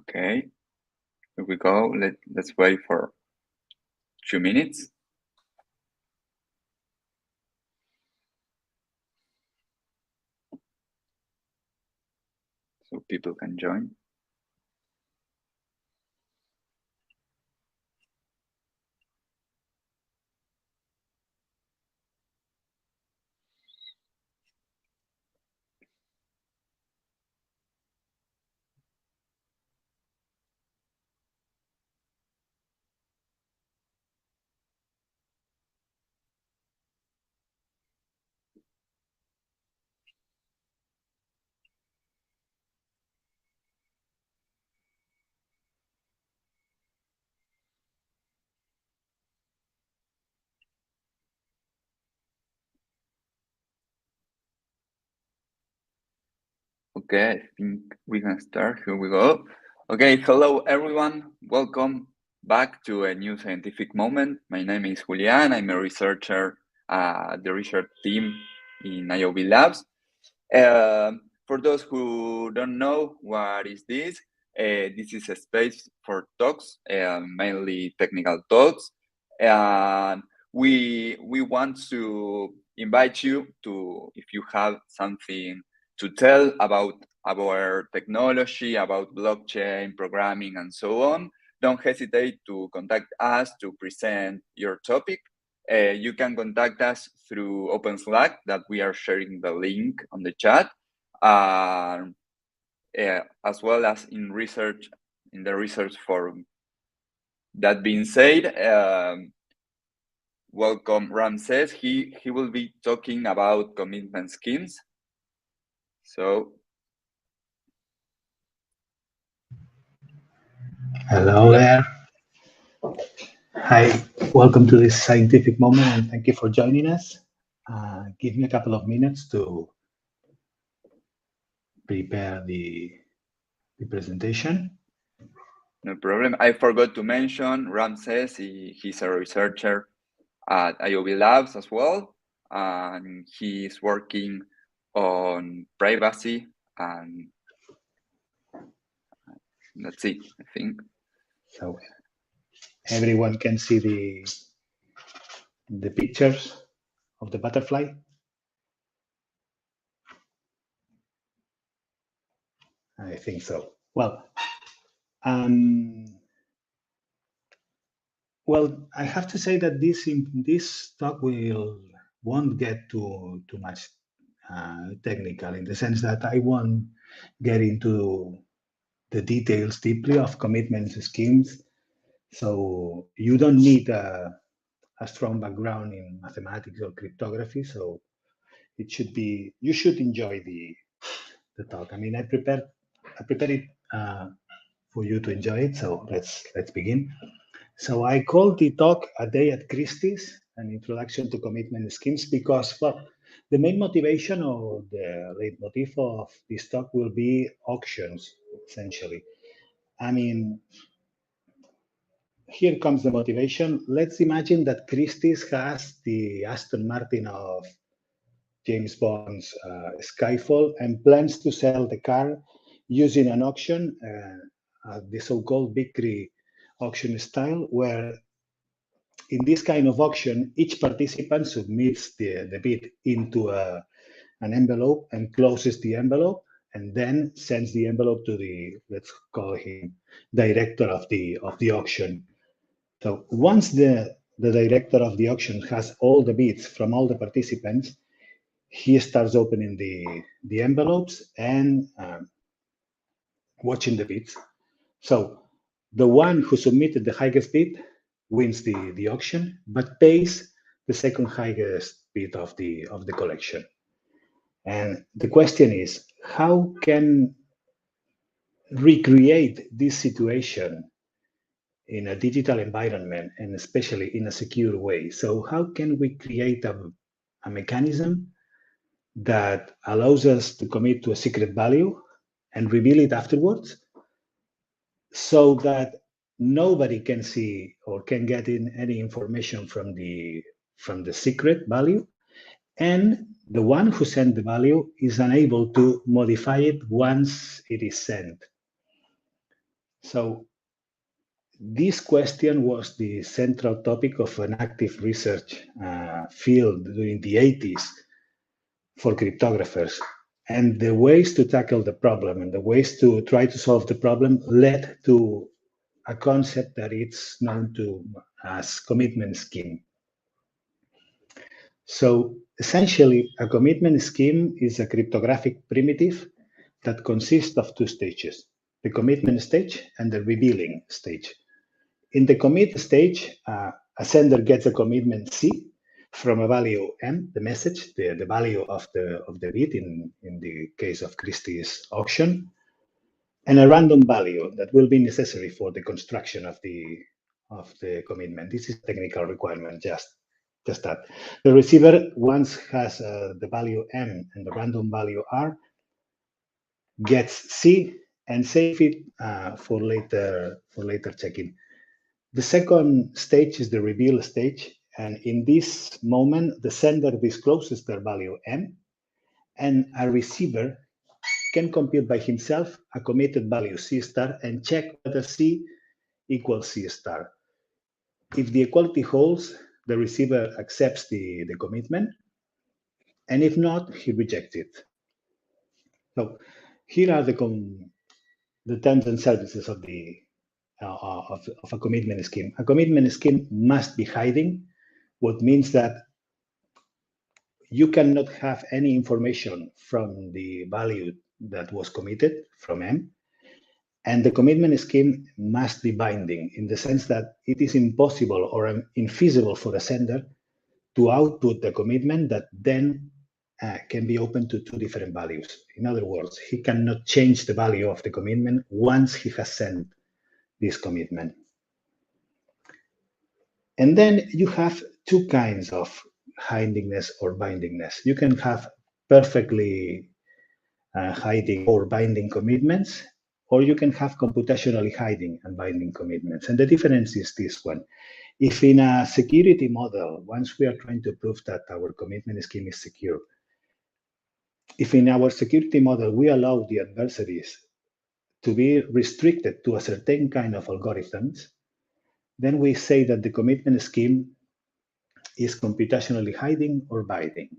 Okay, here we go. Let's wait for 2 minutes. So people can join. Okay, I think we can start. Here we go. Okay, hello everyone. Welcome back to a new scientific moment. My name is Julian. I'm a researcher at the research team in IOB Labs. For those who don't know what is this is a space for talks, mainly technical talks. And we want to invite you to, if you have something to tell about our technology, about blockchain, programming, and so on, don't hesitate to contact us to present your topic. You can contact us through Open Slack that we are sharing the link on the chat, as well as in the research forum. That being said, welcome Ramses. He will be talking about commitment schemes. So, hello there. Hi, welcome to this scientific moment, and thank you for joining us. Give me a couple of minutes to prepare the presentation. no problem. I forgot to mention Ramses. He's a researcher at IOB Labs as well, and he's working on privacy, and that's it, I think. So everyone can see the pictures of the butterfly. I think so. Well, I have to say that this talk won't get too much technical, in the sense that I won't get into the details deeply of commitment schemes. So you don't need a strong background in mathematics or cryptography. So you should enjoy the talk. I mean, I prepared it for you to enjoy it. So let's begin. So I called the talk "A Day at Christie's: An Introduction to Commitment Schemes" because, well, the main motivation or the leitmotif of this talk will be auctions, essentially. I mean, here comes the motivation. Let's imagine that Christie's has the Aston Martin of James Bond's Skyfall and plans to sell the car using an auction, the so-called Victory auction style, where in this kind of auction, each participant submits the bid into an envelope and closes the envelope, and then sends the envelope to the, let's call him, director of the auction. So once the director of the auction has all the bids from all the participants, he starts opening the envelopes and watching the bids. So the one who submitted the highest bid wins the auction, but pays the second highest bid of the collection. And the question is, how can recreate this situation in a digital environment, and especially in a secure way? So how can we create a mechanism that allows us to commit to a secret value and reveal it afterwards, so that nobody can see or can get in any information from the secret value, and the one who sent the value is unable to modify it once it is sent. So this question was the central topic of an active research field during the 80s for cryptographers. And the ways to tackle the problem and the ways to try to solve the problem led to a concept that it's known to as commitment scheme. So essentially, a commitment scheme is a cryptographic primitive that consists of two stages, the commitment stage and the revealing stage. In the commit stage, a sender gets a commitment C from a value M, the message, the value of the bit in the case of Christie's auction, and a random value that will be necessary for the construction of the commitment. This is a technical requirement, just that. The receiver, once has the value M and the random value R, gets C and save it for later checking. The second stage is the reveal stage, and in this moment, the sender discloses their value M, and a receiver can compute by himself a committed value C star and check whether C equals C star. If the equality holds, the receiver accepts the commitment, and if not, he rejects it. So here are the terms and services of the of a commitment scheme. A commitment scheme must be hiding, what means that you cannot have any information from the value that was committed from M. And the commitment scheme must be binding in the sense that it is impossible or infeasible for a sender to output the commitment that then can be open to two different values. In other words, he cannot change the value of the commitment once he has sent this commitment. And then you have two kinds of hidingness or bindingness. You can have perfectly hiding or binding commitments, or you can have computationally hiding and binding commitments. And the difference is this one. If in a security model, once we are trying to prove that our commitment scheme is secure, if in our security model we allow the adversaries to be restricted to a certain kind of algorithms, then we say that the commitment scheme is computationally hiding or binding.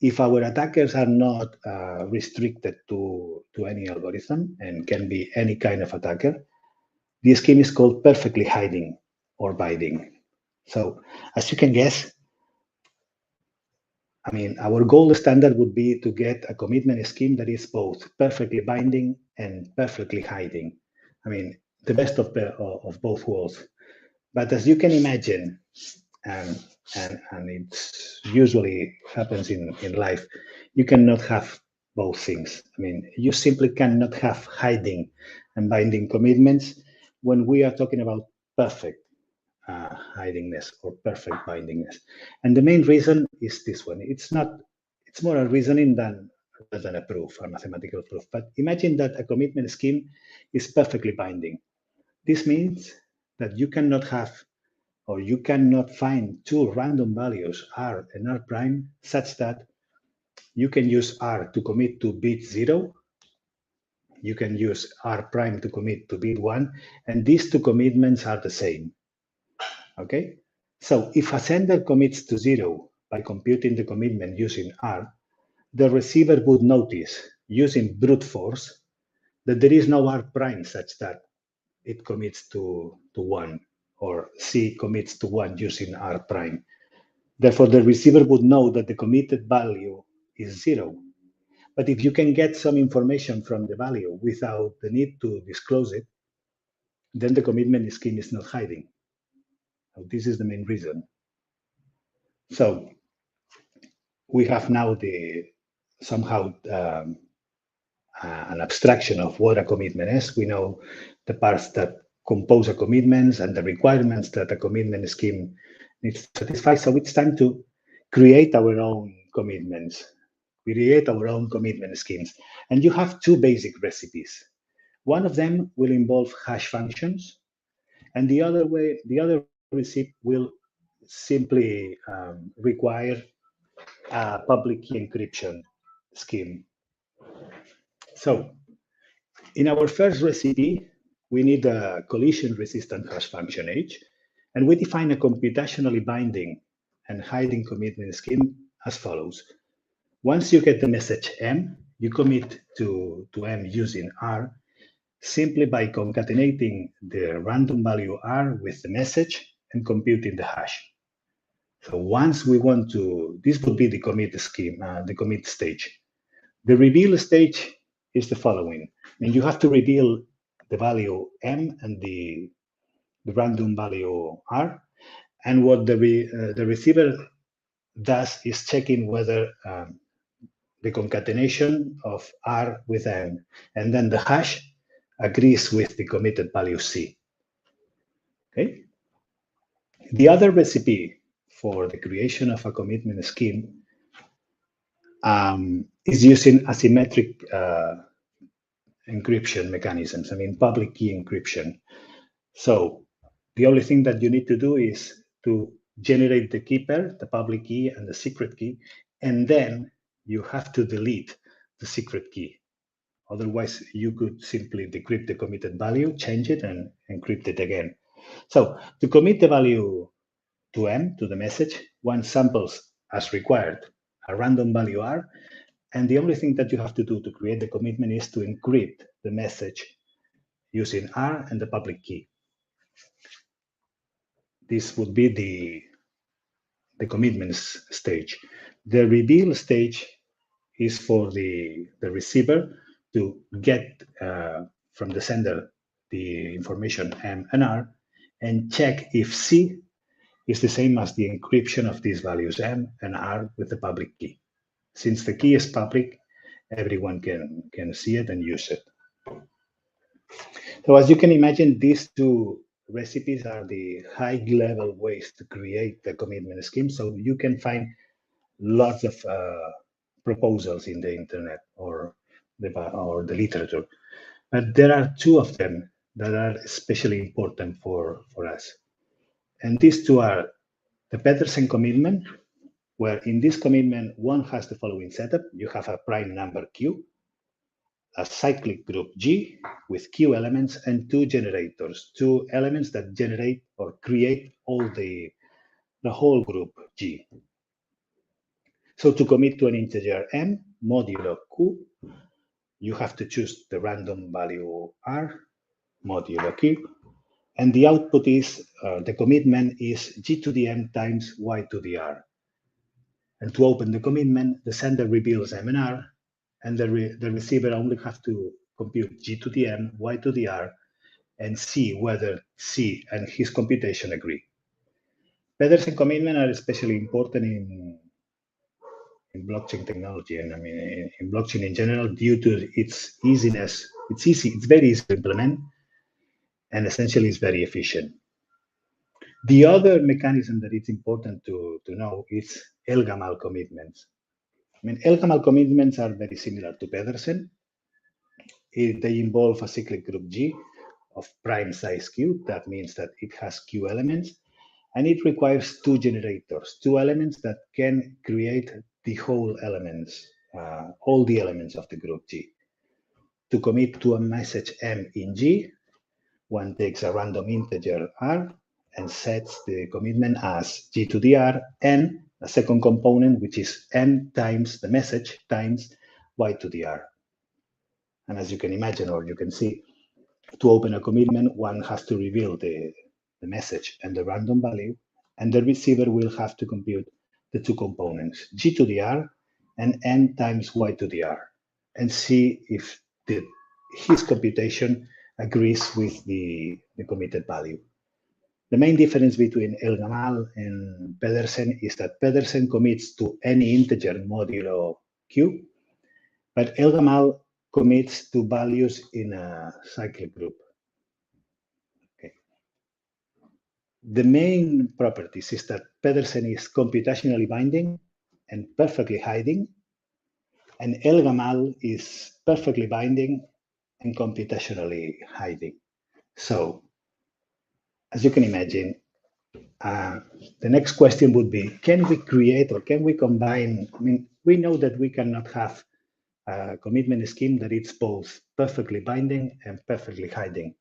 If our attackers are not restricted to any algorithm and can be any kind of attacker, the scheme is called perfectly hiding or binding. So as you can guess, I mean, our gold standard would be to get a commitment scheme that is both perfectly binding and perfectly hiding. I mean, the best of both worlds. But as you can imagine, and it usually happens in life, you cannot have both things. I mean, you simply cannot have hiding and binding commitments when we are talking about perfect hidingness or perfect bindingness. And the main reason is this one. It's more a reasoning than a proof, a mathematical proof. But imagine that a commitment scheme is perfectly binding. This means that you cannot have or you cannot find two random values, R and R prime, such that you can use R to commit to bit 0, you can use R prime to commit to bit 1, and these two commitments are the same. Okay? So if a sender commits to 0 by computing the commitment using R, the receiver would notice, using brute force, that there is no R prime such that it commits to 1, or C commits to 1 using R prime. Therefore, the receiver would know that the committed value is 0. But if you can get some information from the value without the need to disclose it, then the commitment scheme is not hiding. So this is the main reason. So we have now somehow an abstraction of what a commitment is. We know the parts that compose a commitment and the requirements that a commitment scheme needs to satisfy. So it's time to create our own commitments, create our own commitment schemes. And you have two basic recipes. One of them will involve hash functions, and the other recipe will simply require a public key encryption scheme. So in our first recipe, we need a collision-resistant hash function H, and we define a computationally binding and hiding commitment scheme as follows. Once you get the message M, you commit to M using R simply by concatenating the random value R with the message and computing the hash. So once we want to, this would be the commit scheme, the commit stage. The reveal stage is the following. I mean, you have to reveal the value M and the random value R. And what the receiver does is checking whether the concatenation of R with M and then the hash agrees with the committed value C. Okay. The other recipe for the creation of a commitment scheme is using asymmetric encryption mechanisms, I mean, public key encryption. So the only thing that you need to do is to generate the key pair, the public key and the secret key, and then you have to delete the secret key. Otherwise, you could simply decrypt the committed value, change it, and encrypt it again. So to commit the value to M, to the message, one samples as required a random value R, and the only thing that you have to do to create the commitment is to encrypt the message using R and the public key. This would be the commitment stage. The reveal stage is for the receiver to get from the sender the information M and R and check if C is the same as the encryption of these values M and R with the public key. Since the key is public, everyone can see it and use it. So as you can imagine, these two recipes are the high-level ways to create the commitment scheme. So you can find lots of proposals in the internet or the literature. But there are two of them that are especially important for us. And these two are the Petersen commitment, where in this commitment, one has the following setup. You have a prime number Q, a cyclic group G with Q elements and two generators, two elements that generate or create all the whole group G. So to commit to an integer M modulo Q, you have to choose the random value R modulo Q, and the output is, the commitment is G to the M times Y to the R. And to open the commitment, the sender reveals M and R, and the receiver only has to compute G to the M, Y to the R, and see whether C and his computation agree. Petersen commitment are especially important in blockchain technology, and I mean in blockchain in general, due to its easiness. It's very easy to implement, and essentially it's very efficient. The other mechanism that it's important to know is El-Gamal commitments. I mean, El-Gamal commitments are very similar to Petersen. They involve a cyclic group G of prime size Q. That means that it has Q elements, and it requires two generators, two elements that can create the whole elements, all the elements of the group G. To commit to a message M in G, one takes a random integer R and sets the commitment as G to the R and a second component, which is M times the message times Y to the R. And as you can imagine, or you can see, to open a commitment, one has to reveal the message and the random value, and the receiver will have to compute the two components, G to the R and M times Y to the R, and see if his computation agrees with the committed value. The main difference between El-Gamal and Petersen is that Petersen commits to any integer modulo Q, but El-Gamal commits to values in a cyclic group. Okay. The main properties is that Petersen is computationally binding and perfectly hiding, and El-Gamal is perfectly binding and computationally hiding. So, as you can imagine, the next question would be, can we create or can we combine? I mean, we know that we cannot have a commitment scheme that it's both perfectly binding and perfectly hiding.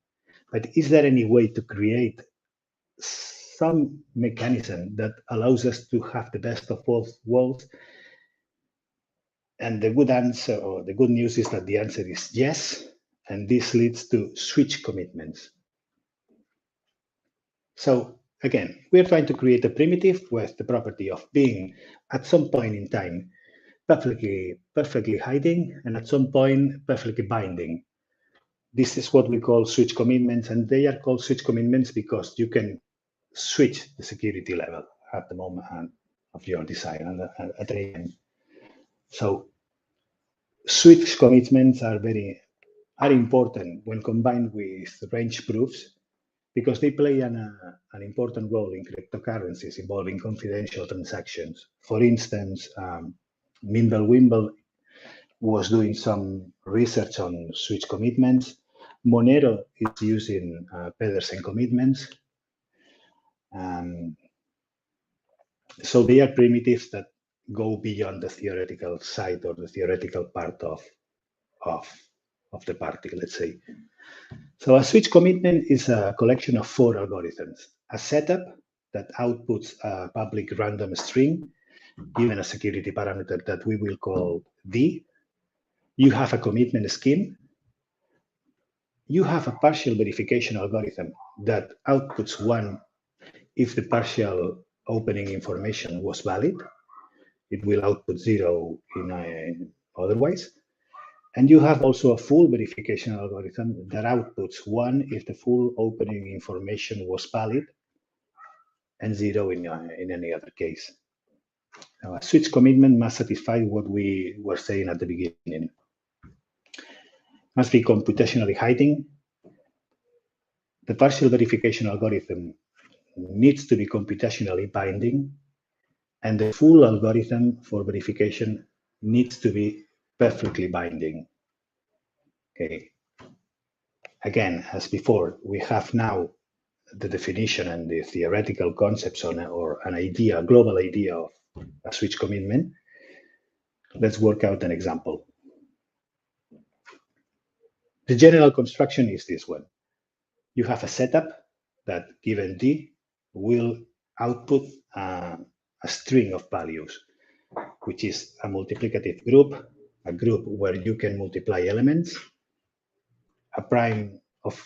But is there any way to create some mechanism that allows us to have the best of both worlds? And the good answer, or the good news, is that the answer is yes, and this leads to switch commitments. So again, we're trying to create a primitive with the property of being at some point in time perfectly hiding, and at some point perfectly binding. This is what we call switch commitments, and they are called switch commitments because you can switch the security level at the moment of your design at any time. So switch commitments are important when combined with range proofs, because they play an important role in cryptocurrencies involving confidential transactions. For instance, Mimblewimble was doing some research on switch commitments. Monero is using Pedersen commitments. So they are primitives that go beyond the theoretical side or the theoretical part of the party, let's say. So a switch commitment is a collection of 4 algorithms: a setup that outputs a public random string given a security parameter that we will call D. You have a commitment scheme. You have a partial verification algorithm that outputs 1 if the partial opening information was valid. It will output 0 otherwise. And you have also a full verification algorithm that outputs 1 if the full opening information was valid, and 0 in any other case. Now, a switch commitment must satisfy what we were saying at the beginning. Must be computationally hiding. The partial verification algorithm needs to be computationally binding, and the full algorithm for verification needs to be perfectly binding. Okay. Again, as before, we have now the definition and the theoretical concepts or an idea, a global idea of a switch commitment. Let's work out an example. The general construction is this one. You have a setup that, given D, will output a string of values, which is a multiplicative group, a group where you can multiply elements. A prime of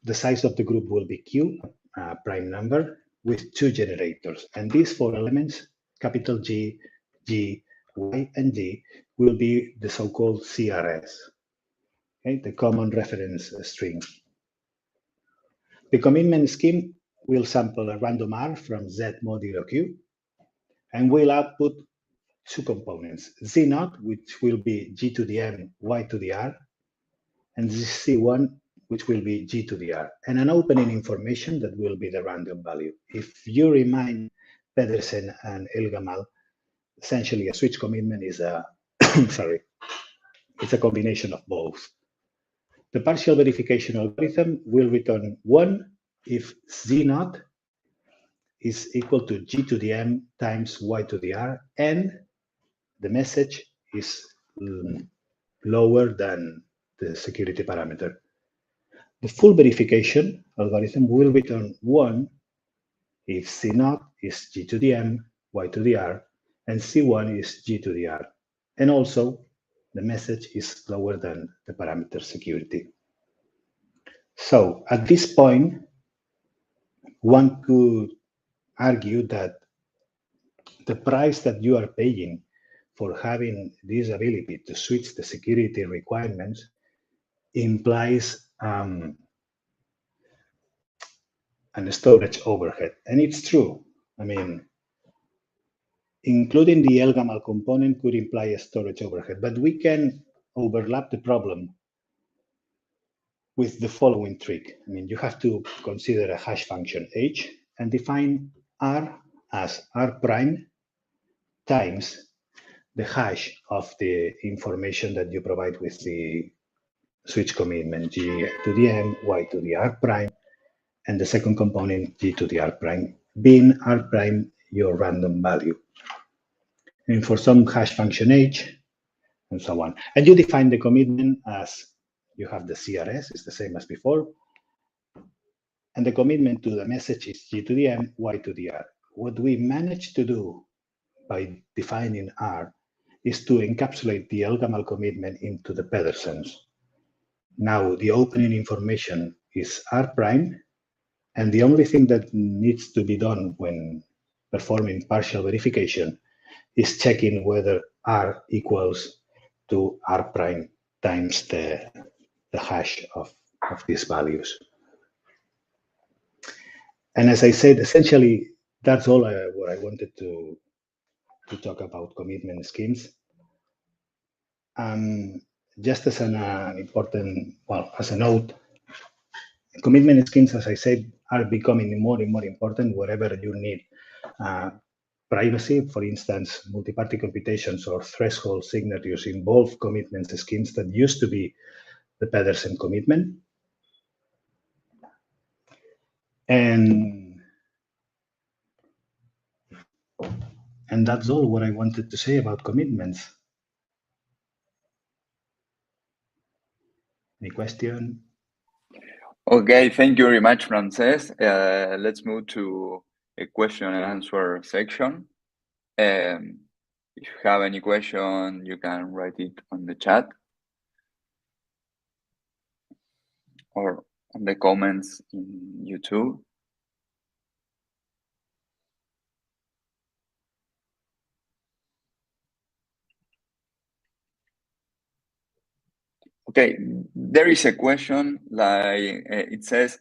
the size of the group will be Q, a prime number, with 2 generators. And these 4 elements, capital G, G, Y, and D, will be the so-called CRS, okay, the common reference string. The commitment scheme will sample a random R from Z modulo Q, and will output 2 components, Z0, which will be G to the M, Y to the R, and C1, which will be G to the R, and an opening information that will be the random value. If you remind Pedersen and Elgamal, essentially a switch commitment is a, it's a combination of both. The partial verification algorithm will return 1 if Z0 is equal to G to the M times Y to the R, and the message is lower than the security parameter. The full verification algorithm will return 1 if C0 is G to the M, Y to the R, and C1 is G to the R. And also, the message is lower than the parameter security. So at this point, one could argue that the price that you are paying for having this ability to switch the security requirements implies an storage overhead. And it's true. I mean, including the Elgamal component could imply a storage overhead, but we can overlap the problem with the following trick. I mean, you have to consider a hash function H and define R as R prime times the hash of the information that you provide with the switch commitment, G to the M, Y to the R prime, and the second component, G to the R prime, being R prime your random value. And for some hash function H, and so on. And you define the commitment as you have the CRS, it's the same as before. And the commitment to the message is G to the M, Y to the R. What we managed to do by defining R is to encapsulate the Elgamal commitment into the Pedersens. Now the opening information is R prime, and the only thing that needs to be done when performing partial verification is checking whether R equals to R prime times the hash of these values. And as I said, essentially, that's all what I wanted to talk about commitment schemes. Just as an important, well, as a note, commitment schemes, as I said, are becoming more and more important wherever you need privacy. For instance, multi-party computations or threshold signatures involve commitment schemes that used to be the Pedersen commitment. And that's all what I wanted to say about commitments. Any question? Okay, thank you very much, Ramses. Let's move to a question and answer section. If you have any question, you can write it on the chat or on the comments in YouTube. Okay, there is a question like it says,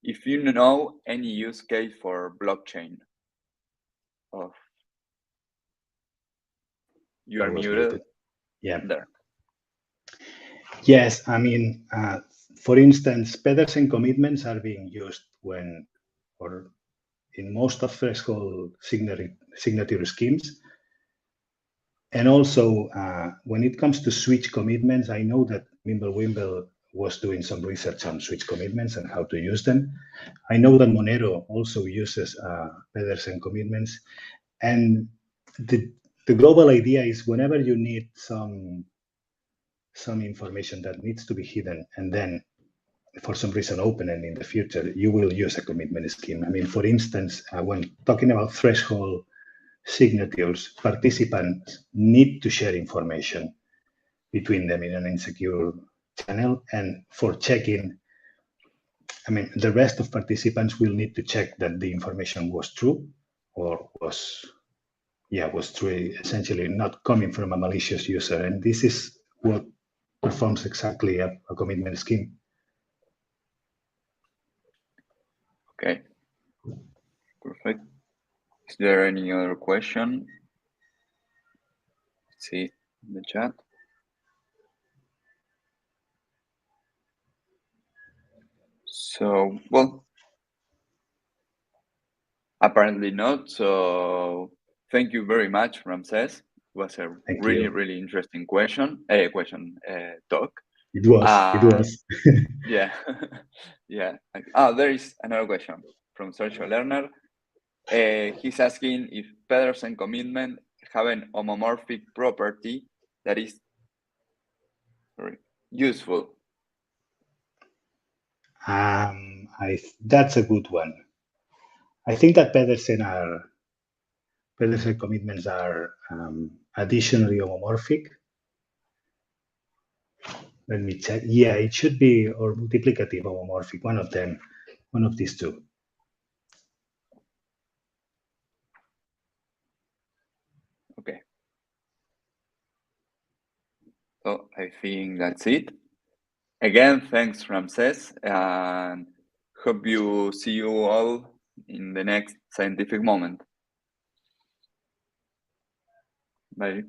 if you know any use case for blockchain of you are muted. Yeah. There. Yes, I mean, for instance, Pedersen commitments are being used when, or in most of threshold signature schemes. And also, when it comes to switch commitments, I know that Wimble was doing some research on switch commitments and how to use them. I know that Monero also uses Pedersen commitments. And the global idea is whenever you need some information that needs to be hidden and then for some reason open and in the future, you will use a commitment scheme. I mean, for instance, when talking about threshold signatures, participants need to share information between them in an insecure channel. And for checking, I mean, the rest of participants will need to check that the information was true or was true, essentially not coming from a malicious user. And this is what performs exactly a commitment scheme. Okay, perfect. Is there any other question? Let's see in the chat. So, well, apparently not. So, thank you very much, Ramses. It was a really interesting talk. It was. Yeah, yeah. Oh, there is another question from Social Learner. He's asking if Pedersen commitment have an homomorphic property that is useful. That's a good one. I think that Pedersen commitments are additionally homomorphic. Let me check. Yeah, it should be, or multiplicative homomorphic, one of them, one of these two. Okay. So I think that's it. Again, thanks, Ramses, and hope you see you all in the next scientific moment. Bye.